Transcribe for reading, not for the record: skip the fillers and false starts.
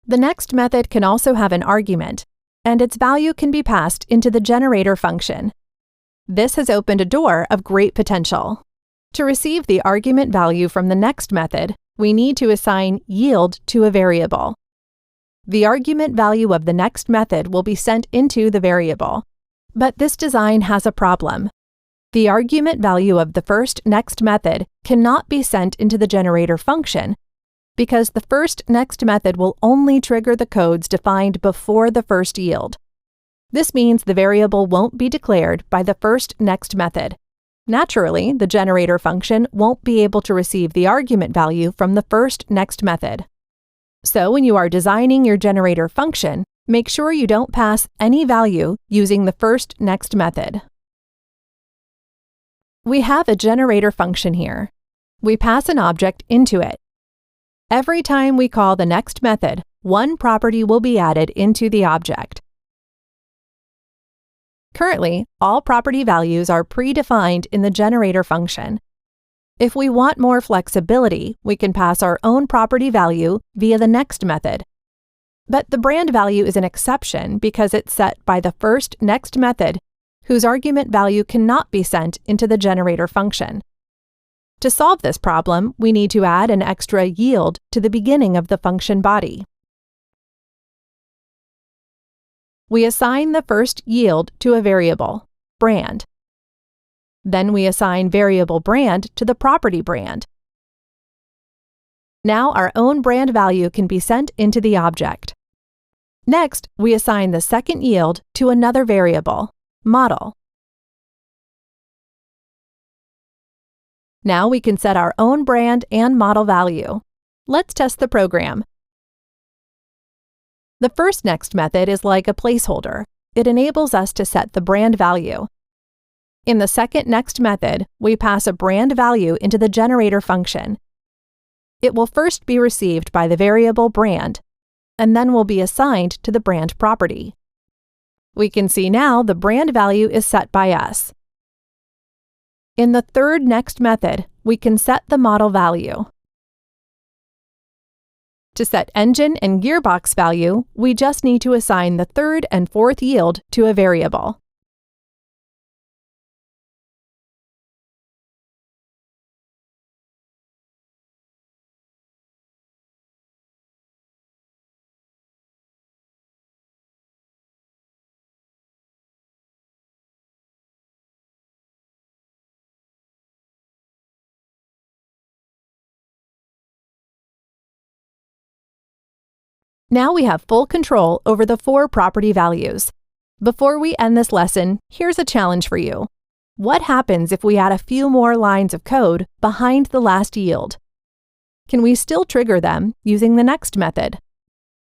The next method can also have an argument, and its value can be passed into the generator function. This has opened a door of great potential. To receive the argument value from the next method, we need to assign yield to a variable. The argument value of the next method will be sent into the variable. But this design has a problem. The argument value of the first next method cannot be sent into the generator function because the first next method will only trigger the codes defined before the first yield. This means the variable won't be declared by the first next method. Naturally, the generator function won't be able to receive the argument value from the first next method. So when you are designing your generator function, make sure you don't pass any value using the first next method. We have a generator function here. We pass an object into it. Every time we call the next method, one property will be added into the object. Currently, all property values are predefined in the generator function. If we want more flexibility, we can pass our own property value via the next method. But the brand value is an exception because it's set by the first next method, whose argument value cannot be sent into the generator function. To solve this problem, we need to add an extra yield to the beginning of the function body. We assign the first yield to a variable, brand. Then we assign variable brand to the property brand. Now our own brand value can be sent into the object. Next, we assign the second yield to another variable, model. Now we can set our own brand and model value. Let's test the program. The first next method is like a placeholder. It enables us to set the brand value. In the second next method, we pass a brand value into the generator function. It will first be received by the variable brand, and then will be assigned to the brand property. We can see now the brand value is set by us. In the third next method, we can set the model value. To set engine and gearbox value, we just need to assign the third and fourth yield to a variable. Now we have full control over the 4 property values. Before we end this lesson, here's a challenge for you. What happens if we add a few more lines of code behind the last yield? Can we still trigger them using the next method?